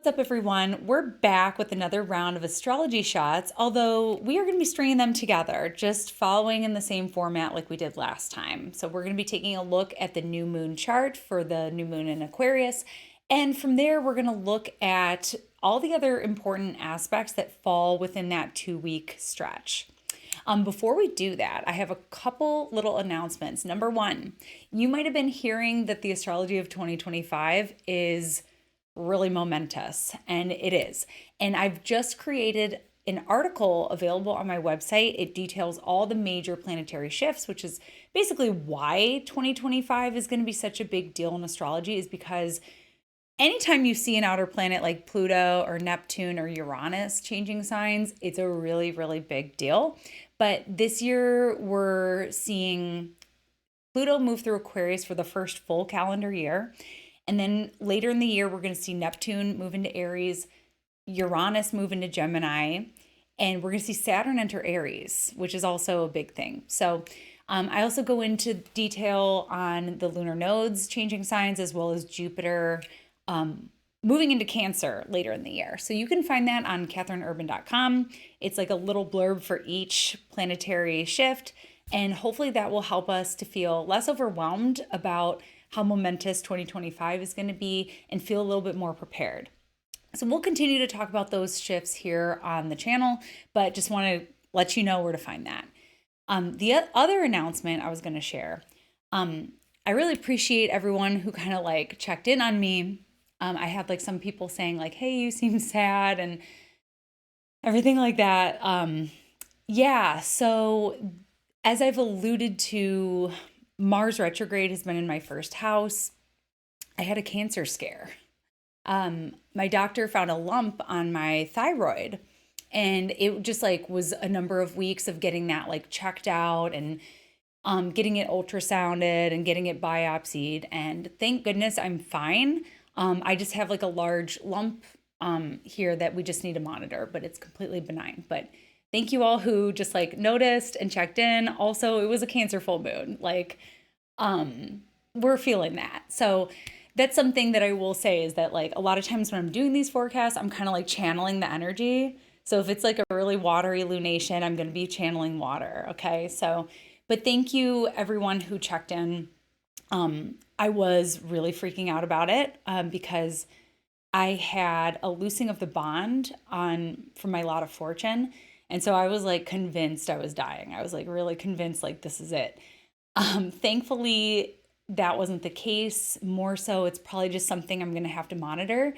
What's up, everyone? We're back with another round of astrology shots, although we are going to be stringing them together, just following in the same format like we did last time. So we're going to be taking a look at the new moon chart for the new moon in Aquarius, and from there we're going to look at all the other important aspects that fall within that 2-week stretch. Before we do that, I have a couple little announcements. Number one, you might have been hearing that the astrology of 2025 is really momentous, and it is. And I've just created an article available on my website. It details all the major planetary shifts, which is basically why 2025 is going to be such a big deal in astrology, is because anytime you see an outer planet like Pluto or Neptune or Uranus changing signs, it's a really, really big deal. But this year we're seeing Pluto move through Aquarius for the first full calendar year. And then later in the year, we're going to see Neptune move into Aries, Uranus move into Gemini, and we're going to see Saturn enter Aries, which is also a big thing. So I also go into detail on the lunar nodes changing signs, as well as Jupiter moving into Cancer later in the year. So you can find that on catherineurban.com. It's like a little blurb for each planetary shift, and hopefully that will help us to feel less overwhelmed about how momentous 2025 is going to be and feel a little bit more prepared. So we'll continue to talk about those shifts here on the channel, but just want to let you know where to find that. The other announcement I was going to share, I really appreciate everyone who kind of like checked in on me. I had like some people saying like, hey, you seem sad and everything like that. Yeah, so as I've alluded to, Mars retrograde has been in my first house. I had a cancer scare. My doctor found a lump on my thyroid, and it just like was a number of weeks of getting that like checked out and getting it ultrasounded and getting it biopsied. And thank goodness I'm fine. I just have like a large lump here that we just need to monitor, but it's completely benign. But thank you all who just like noticed and checked in. Also, it was a Cancer full moon. Like, we're feeling that. So that's something that I will say is that like a lot of times when I'm doing these forecasts, I'm kind of like channeling the energy. So if it's like a really watery lunation, I'm going to be channeling water. Okay. So, but thank you everyone who checked in. I was really freaking out about it, because I had a loosing of the bond from my lot of fortune. And so I was like convinced I was dying. I was like really convinced like this is it. Thankfully, that wasn't the case. More so, it's probably just something I'm going to have to monitor.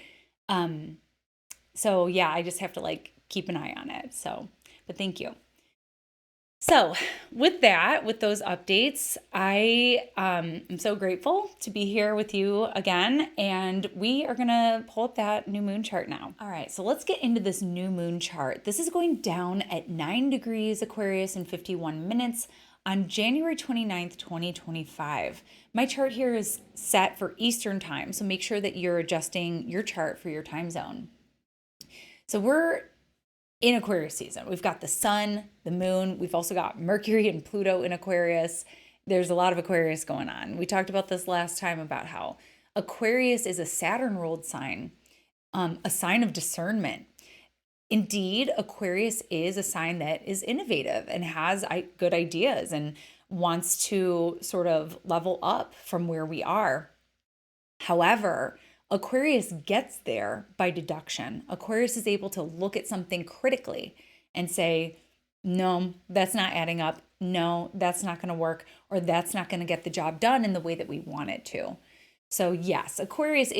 So yeah, I just have to like keep an eye on it. So, but thank you. So with that, with those updates, I am so grateful to be here with you again, and we are going to pull up that new moon chart now. All right, so let's get into this new moon chart. This is going down at 9 degrees Aquarius and 51 minutes on January 29th, 2025. My chart here is set for Eastern time, so make sure that you're adjusting your chart for your time zone. So we're in Aquarius season. We've got the sun, the moon. We've also got Mercury and Pluto in Aquarius. There's a lot of Aquarius going on. We talked about this last time about how Aquarius is a Saturn-ruled sign, a sign of discernment. Indeed, Aquarius is a sign that is innovative and has good ideas and wants to sort of level up from where we are. However, Aquarius gets there by deduction. Aquarius is able to look at something critically and say, no, that's not adding up. No, that's not going to work, or that's not going to get the job done in the way that we want it to. So yes, Aquarius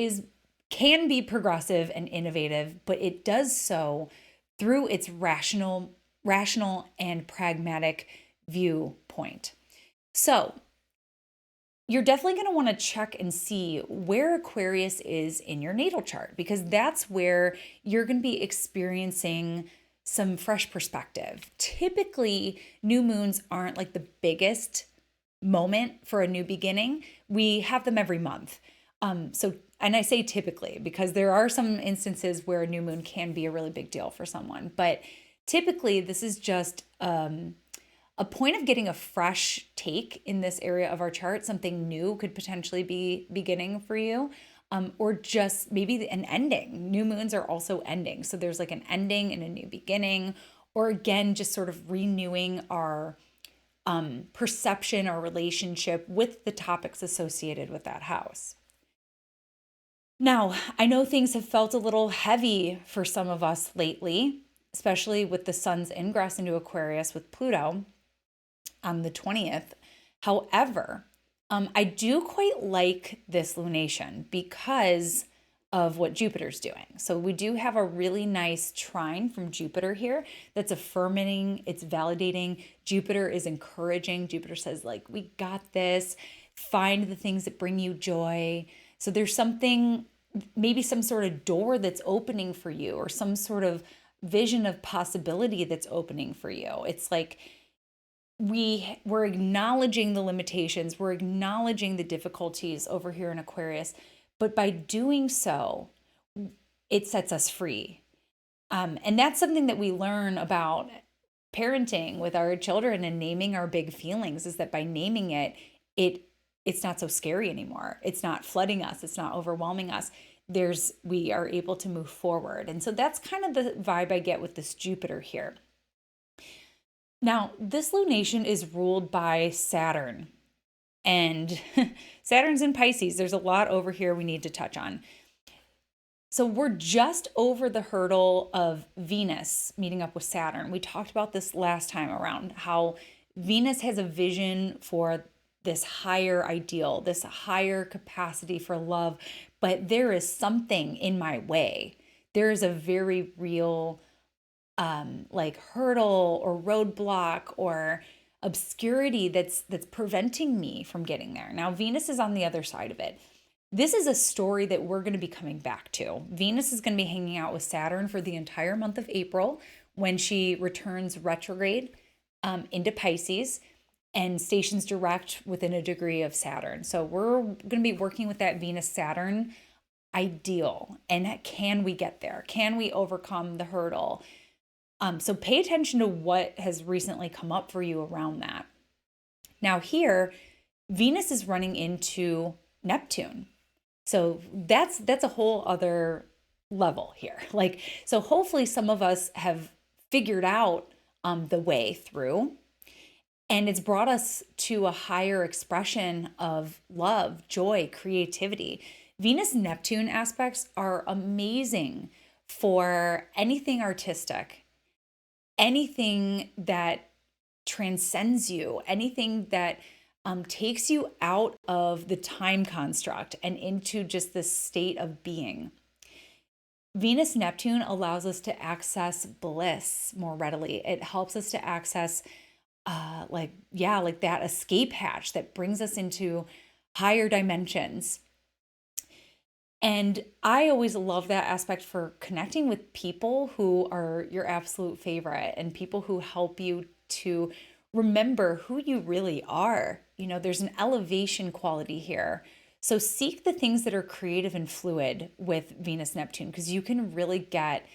can be progressive and innovative, but it does so through its rational and pragmatic viewpoint. So you're definitely going to want to check and see where Aquarius is in your natal chart, because that's where you're going to be experiencing some fresh perspective. Typically, new moons aren't like the biggest moment for a new beginning. We have them every month. And I say typically because there are some instances where a new moon can be a really big deal for someone, but typically this is just a point of getting a fresh take in this area of our chart. Something new could potentially be beginning for you. or just maybe an ending. New moons are also ending. So there's like an ending and a new beginning, or again, just sort of renewing our perception or relationship with the topics associated with that house. Now, I know things have felt a little heavy for some of us lately, especially with the sun's ingress into Aquarius with Pluto on the 20th. However, I do quite like this lunation because of what Jupiter's doing. So we do have a really nice trine from Jupiter here that's affirming, it's validating. Jupiter is encouraging. Jupiter says, like, we got this. Find the things that bring you joy. So there's something, maybe some sort of door that's opening for you, or some sort of vision of possibility that's opening for you. It's like we're acknowledging the limitations, we're acknowledging the difficulties over here in Aquarius, but by doing so, it sets us free. And that's something that we learn about parenting with our children and naming our big feelings, is that by naming it, it's not so scary anymore. It's not flooding us. It's not overwhelming us. We are able to move forward. And so that's kind of the vibe I get with this Jupiter here. Now, this lunation is ruled by Saturn, and Saturn's in Pisces. There's a lot over here we need to touch on. So we're just over the hurdle of Venus meeting up with Saturn. We talked about this last time around, how Venus has a vision for this higher ideal, this higher capacity for love, but there is something in my way. There is a very real like hurdle or roadblock or obscurity that's preventing me from getting there. Now, Venus is on the other side of it. This is a story that we're going to be coming back to. Venus is going to be hanging out with Saturn for the entire month of April, when she returns retrograde into Pisces and stations direct within a degree of Saturn. So we're going to be working with that Venus-Saturn ideal. And can we get there? Can we overcome the hurdle? So pay attention to what has recently come up for you around that. Now here, Venus is running into Neptune. So that's a whole other level here. Like, so hopefully some of us have figured out the way through, and it's brought us to a higher expression of love, joy, creativity. Venus-Neptune aspects are amazing for anything artistic, anything that transcends you, anything that takes you out of the time construct and into just this state of being. Venus-Neptune allows us to access bliss more readily. It helps us to access like that escape hatch that brings us into higher dimensions. And I always love that aspect for connecting with people who are your absolute favorite, and people who help you to remember who you really are. You know, there's an elevation quality here. So seek the things that are creative and fluid with Venus-Neptune, because you can really get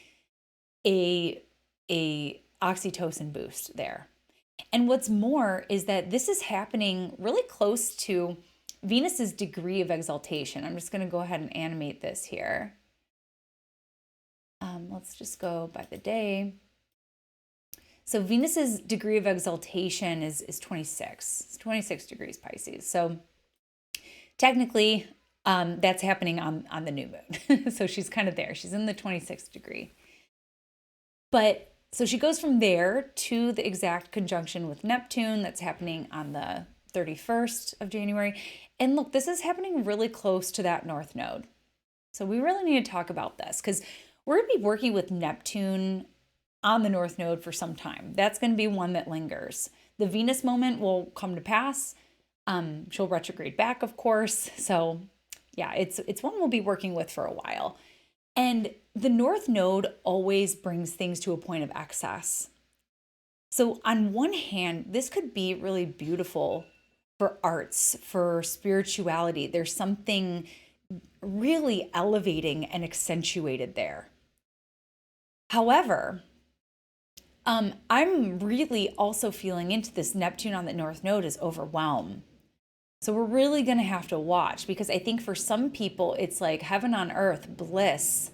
a oxytocin boost there. And what's more is that this is happening really close to Venus's degree of exaltation. I'm just going to go ahead and animate this here. Let's just go by the day. So Venus's degree of exaltation is 26. It's 26 degrees Pisces. So technically, that's happening on the new moon. So she's kind of there. She's in the 26th degree. But so she goes from there to the exact conjunction with Neptune that's happening on the 31st of January. And look, this is happening really close to that north node. So we really need to talk about this, because we're going to be working with Neptune on the north node for some time. That's going to be one that lingers. The Venus moment will come to pass. She'll retrograde back, of course. So yeah, it's one we'll be working with for a while. And the north node always brings things to a point of excess. So on one hand, this could be really beautiful for arts, for spirituality. There's something really elevating and accentuated there. However, I'm really also feeling into this Neptune on the north node as overwhelm. So we're really going to have to watch, because I think for some people it's like heaven on earth, bliss.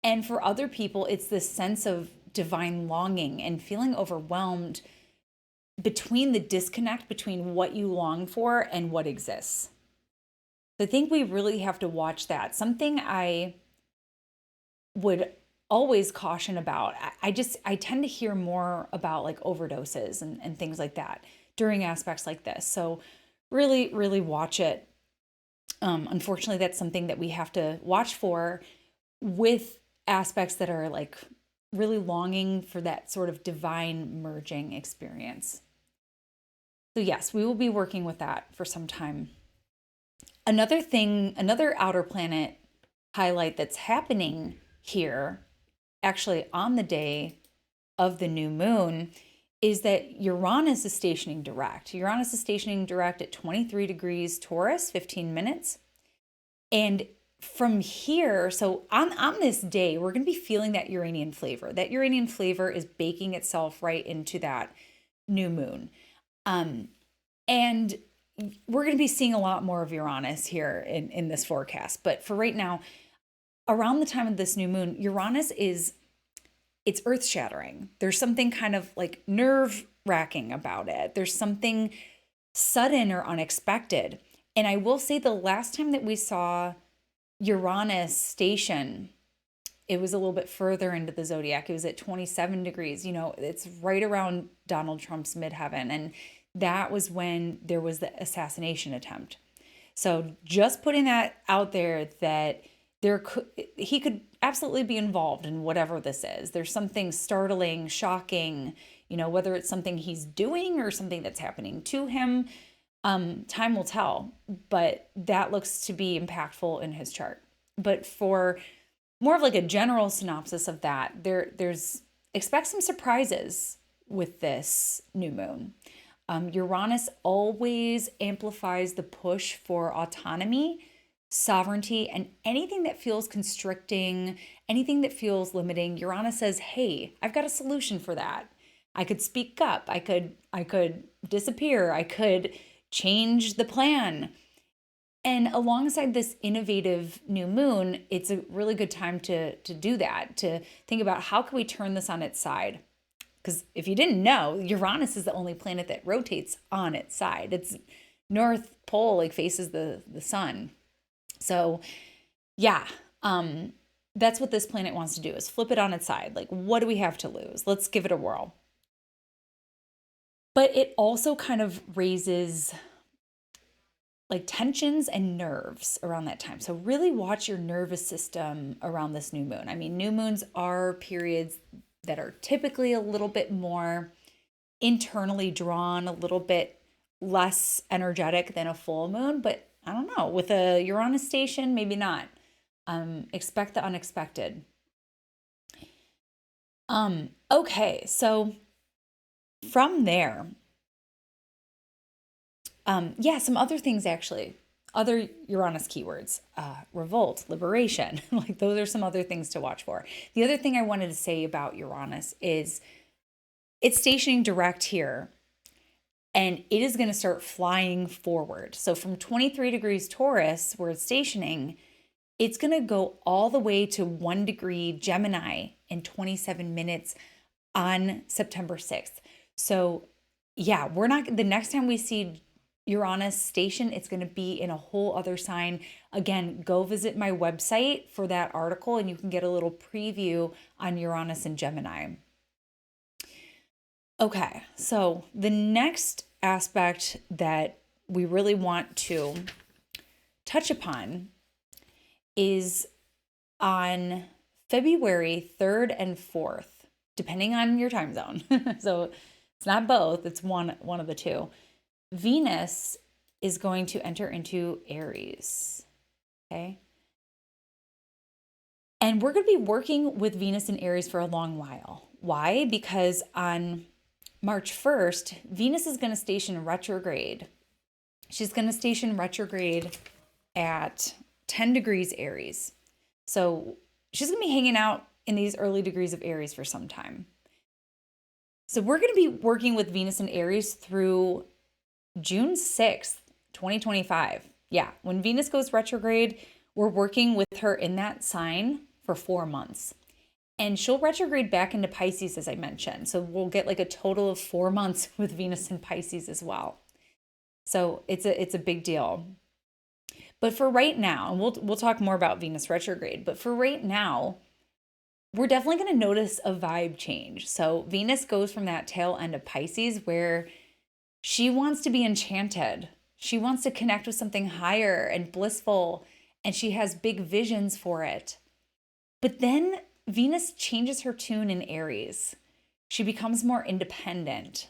And for other people, it's this sense of divine longing and feeling overwhelmed between the disconnect between what you long for and what exists. So I think we really have to watch that. Something I would always caution about, I tend to hear more about like overdoses and things like that during aspects like this. So really, really watch it. Unfortunately, that's something that we have to watch for with aspects that are like really longing for that sort of divine merging experience. So yes, we will be working with that for some time. Another thing, another outer planet highlight that's happening here, actually on the day of the new moon, is that Uranus is stationing direct. Uranus is stationing direct at 23 degrees Taurus, 15 minutes. And from here, so on this day, we're going to be feeling that Uranian flavor. That Uranian flavor is baking itself right into that new moon. And we're going to be seeing a lot more of Uranus here in this forecast. But for right now, around the time of this new moon, Uranus it's earth shattering. There's something kind of like nerve wracking about it. There's something sudden or unexpected. And I will say the last time that we saw Uranus station, it was a little bit further into the zodiac. It was at 27 degrees. You know, it's right around Donald Trump's midheaven. And that was when there was the assassination attempt. So just putting that out there, that he could absolutely be involved in whatever this is. There's something startling, shocking, you know, whether it's something he's doing or something that's happening to him. Time will tell, but that looks to be impactful in his chart. But for more of like a general synopsis of that, there's expect some surprises with this new moon. Uranus always amplifies the push for autonomy, sovereignty, and anything that feels constricting, anything that feels limiting. Uranus says, "Hey, I've got a solution for that. I could speak up. I could disappear. I could change the plan." And alongside this innovative new moon, it's a really good time to do that, to think about how can we turn this on its side. Because if you didn't know, Uranus is the only planet that rotates on its side. Its north pole like faces the sun. So yeah, that's what this planet wants to do, is flip it on its side. Like, what do we have to lose? Let's give it a whirl. But it also kind of raises like tensions and nerves around that time. So really watch your nervous system around this new moon. I mean, new moons are periods that are typically a little bit more internally drawn, a little bit less energetic than a full moon, but I don't know, with a Uranus station, maybe not. Expect the unexpected. Okay, so from there, some other things actually, other Uranus keywords, revolt, liberation, like those are some other things to watch for. The other thing I wanted to say about Uranus is it's stationing direct here, and it is going to start flying forward. So from 23 degrees Taurus, where it's stationing, it's going to go all the way to 1 degree Gemini in 27 minutes on September 6th. So yeah, the next time we see Uranus station, it's going to be in a whole other sign. Again, go visit my website for that article and you can get a little preview on Uranus and Gemini. Okay, so the next aspect that we really want to touch upon is on February 3rd and 4th, depending on your time zone. So it's not both, it's one of the two. Venus is going to enter into Aries, okay? And we're going to be working with Venus in Aries for a long while. Why? Because on March 1st, Venus is going to station retrograde. She's going to station retrograde at 10 degrees Aries. So she's going to be hanging out in these early degrees of Aries for some time. So we're going to be working with Venus in Aries through June 6th, 2025. Yeah, when Venus goes retrograde, we're working with her in that sign for 4 months. And she'll retrograde back into Pisces, as I mentioned. So we'll get like a total of 4 months with Venus in Pisces as well. So it's a big deal. But for right now, and we'll talk more about Venus retrograde, but for right now, we're definitely going to notice a vibe change. So Venus goes from that tail end of Pisces where she wants to be enchanted. She wants to connect with something higher and blissful, and she has big visions for it. But then Venus changes her tune in Aries. She becomes more independent.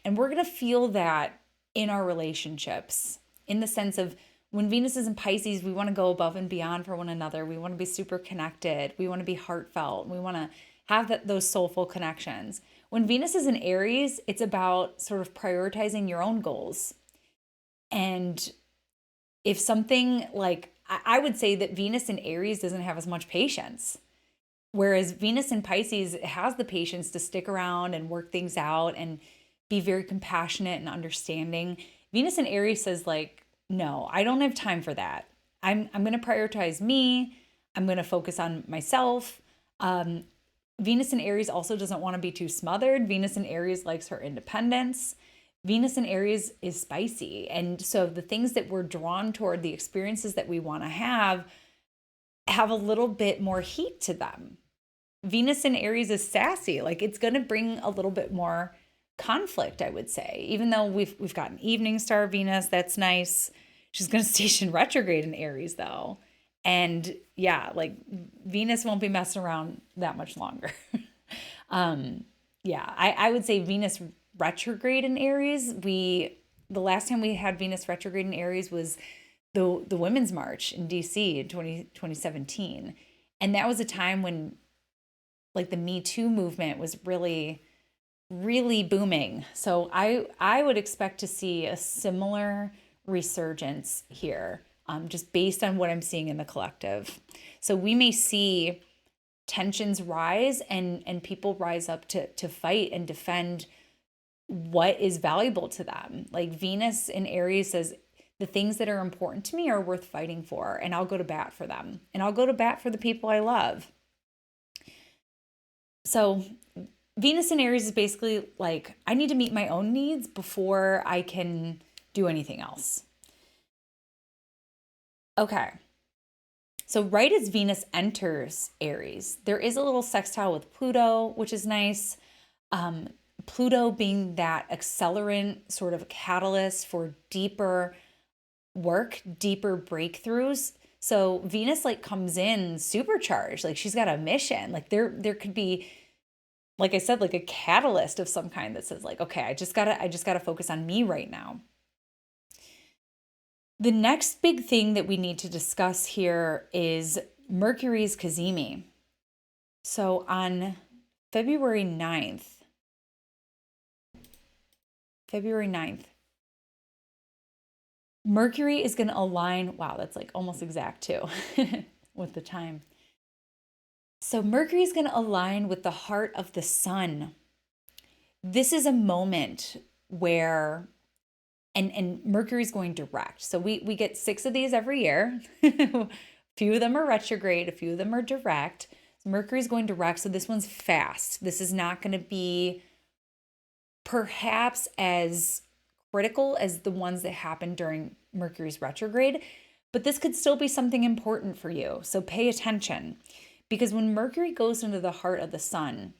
And we're going to feel that in our relationships, in the sense of when Venus is in Pisces, we want to go above and beyond for one another. We want to be super connected. We want to be heartfelt. We want to have those soulful connections. When Venus is in Aries, it's about sort of prioritizing your own goals. And if something like, I would say that Venus in Aries doesn't have as much patience. Whereas Venus in Pisces has the patience to stick around and work things out and be very compassionate and understanding. Venus in Aries says like, no, I don't have time for that. I'm going to prioritize me. I'm going to focus on myself. Venus in Aries also doesn't want to be too smothered. Venus in Aries likes her independence. Venus in Aries is spicy. And so the things that we're drawn toward, the experiences that we want to have a little bit more heat to them. Venus in Aries is sassy. Like it's going to bring a little bit more conflict, I would say. Even though we've got an evening star Venus, that's nice. She's going to station retrograde in Aries though. And yeah, like Venus won't be messing around that much longer. Yeah, I would say Venus retrograde in Aries. The last time we had Venus retrograde in Aries was the Women's March in DC in 2017. And that was a time when like the Me Too movement was really booming. So I would expect to see a similar resurgence here, just based on what I'm seeing in the collective. So we may see tensions rise and people rise up to fight and defend what is valuable to them. Like Venus in Aries says, the things that are important to me are worth fighting for, and I'll go to bat for them. And I'll go to bat for the people I love. So Venus in Aries is basically like, I need to meet my own needs before I can do anything else. Okay. So right as Venus enters Aries, there is a little sextile with Pluto, which is nice. Pluto being that accelerant, sort of a catalyst for deeper work, deeper breakthroughs. So Venus like comes in supercharged, like she's got a mission. Like there could be, like I said, like a catalyst of some kind that says like, okay, I just gotta focus on me right now. The next big thing that we need to discuss here is Mercury's cazimi. So on February 9th, Mercury is going to align. Wow, that's like almost exact too with the time. So Mercury is going to align with the heart of the sun. This is a moment where, and Mercury is going direct. So we get 6 of these every year. A few of them are retrograde, a few of them are direct. So Mercury is going direct. So this one's fast. This is not going to be perhaps as critical as the ones that happen during Mercury's retrograde, but this could still be something important for you. So pay attention, because when Mercury goes into the heart of the sun,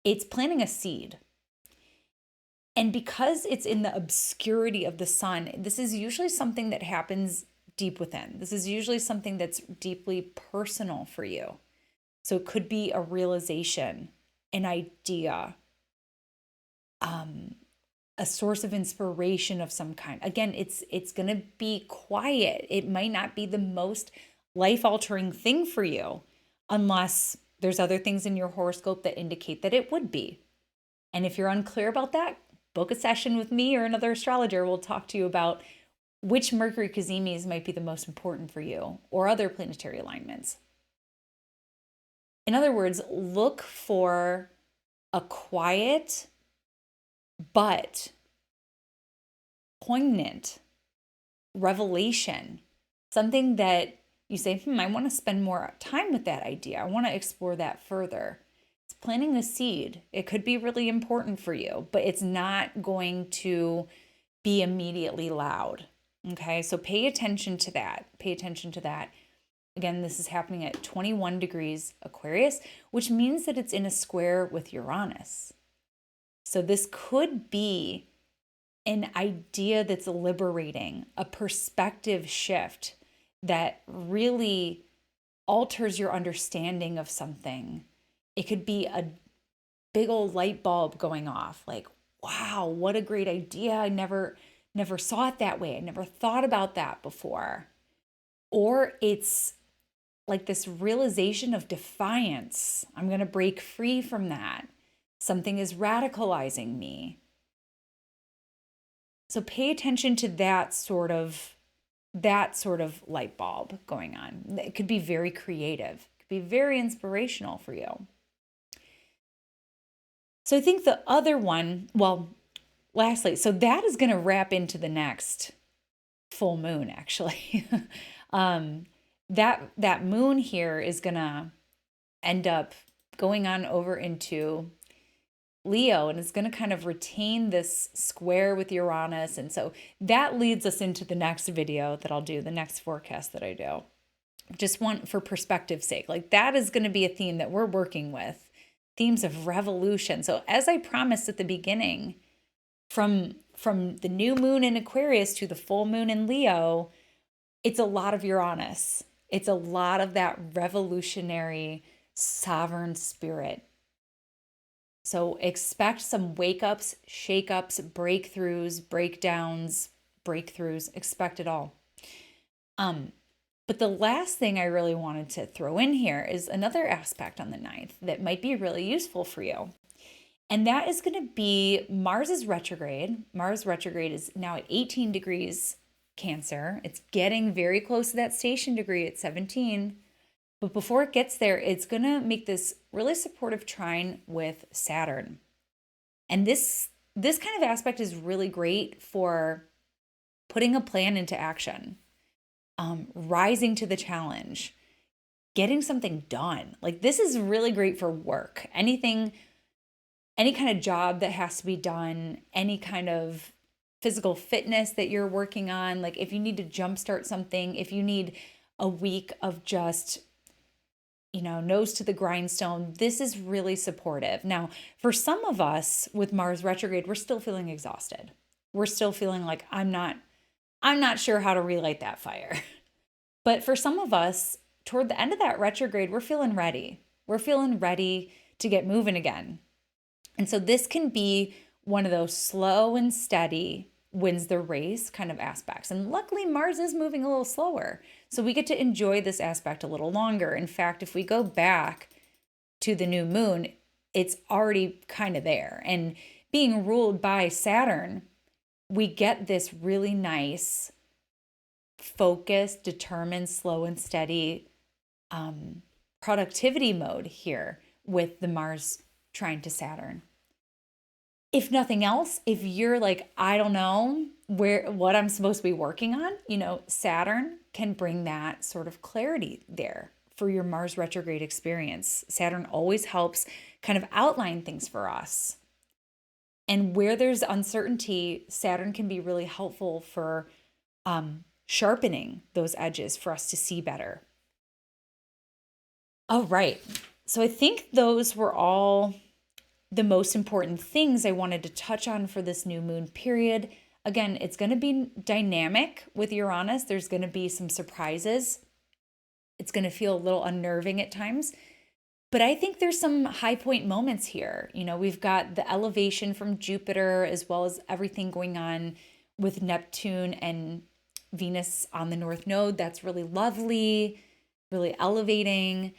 it's planting a seed. And because it's in the obscurity of the sun, this is usually something that happens deep within. This is usually something that's deeply personal for you. So it could be a realization, an idea, a source of inspiration of some kind. Again, it's going to be quiet. It might not be the most life-altering thing for you unless there's other things in your horoscope that indicate that it would be. And if you're unclear about that, book a session with me or another astrologer. We'll talk to you about which Mercury cazimis might be the most important for you, or other planetary alignments. In other words, look for a quiet but poignant revelation, something that you say, I want to spend more time with that idea. I want to explore that further. It's planting a seed. It could be really important for you, but it's not going to be immediately loud. Okay, so pay attention to that. Pay attention to that. Again, this is happening at 21 degrees Aquarius, which means that it's in a square with Uranus. So this could be an idea that's liberating, a perspective shift that really alters your understanding of something. It could be a big old light bulb going off, like, wow, what a great idea. I never saw it that way. I never thought about that before. Or it's like this realization of defiance. I'm going to break free from that. Something is radicalizing me. So pay attention to that sort of light bulb going on. It could be very creative. It could be very inspirational for you. So I think the other one, well, lastly, so that is going to wrap into the next full moon, actually. That moon here is going to end up going on over into Leo, and it's going to kind of retain this square with Uranus. And so that leads us into the next video that I'll do, the next forecast that I do. Just want for perspective's sake, like that is going to be a theme that we're working with, themes of revolution. So as I promised at the beginning, from the new moon in Aquarius to the full moon in Leo, it's a lot of Uranus. It's a lot of that revolutionary sovereign spirit. So expect some wake-ups, shake-ups, breakthroughs, breakdowns, breakthroughs, expect it all. But the last thing I really wanted to throw in here is another aspect on the 9th that might be really useful for you. And that is going to be Mars's retrograde. Mars retrograde is now at 18 degrees Cancer. It's getting very close to that station degree at 17. But before it gets there, it's going to make this really supportive trine with Saturn. And this kind of aspect is really great for putting a plan into action, rising to the challenge, getting something done. Like this is really great for work. Any kind of job that has to be done, any kind of physical fitness that you're working on, like if you need to jumpstart something, if you need a week of just nose to the grindstone, this is really supportive. Now, for some of us with Mars retrograde, we're still feeling exhausted. We're still feeling like I'm not sure how to relight that fire. But for some of us, toward the end of that retrograde, we're feeling ready. We're feeling ready to get moving again. And so this can be one of those slow and steady wins the race kind of aspects. And luckily, Mars is moving a little slower. So we get to enjoy this aspect a little longer. In fact, if we go back to the new moon, it's already kind of there. And being ruled by Saturn, we get this really nice, focused, determined, slow and steady productivity mode here with the Mars trine to Saturn. If nothing else, if you're like, I don't know what I'm supposed to be working on, Saturn can bring that sort of clarity there for your Mars retrograde experience. Saturn always helps kind of outline things for us. And where there's uncertainty, Saturn can be really helpful for sharpening those edges for us to see better. All right. So I think those were all the most important things I wanted to touch on for this new moon period. Again, it's going to be dynamic with Uranus. There's going to be some surprises. It's going to feel a little unnerving at times. But I think there's some high point moments here. We've got the elevation from Jupiter, as well as everything going on with Neptune and Venus on the North Node. That's really lovely, really elevating.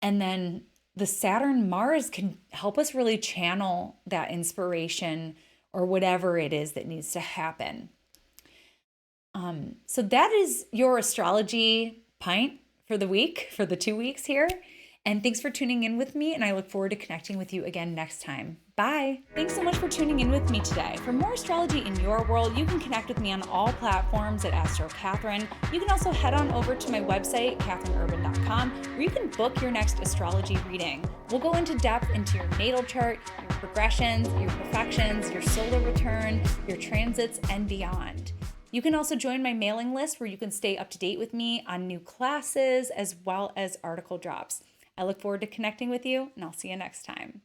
And then the Saturn Mars can help us really channel that inspiration or whatever it is that needs to happen. So that is your astrology pint for the week, for the 2 weeks here. And thanks for tuning in with me, and I look forward to connecting with you again next time. Bye. Thanks so much for tuning in with me today. For more astrology in your world, you can connect with me on all platforms at Astro Catherine. You can also head on over to my website, catherineurban.com, where you can book your next astrology reading. We'll go into depth into your natal chart, your progressions, your perfections, your solar return, your transits, and beyond. You can also join my mailing list where you can stay up to date with me on new classes as well as article drops. I look forward to connecting with you, and I'll see you next time.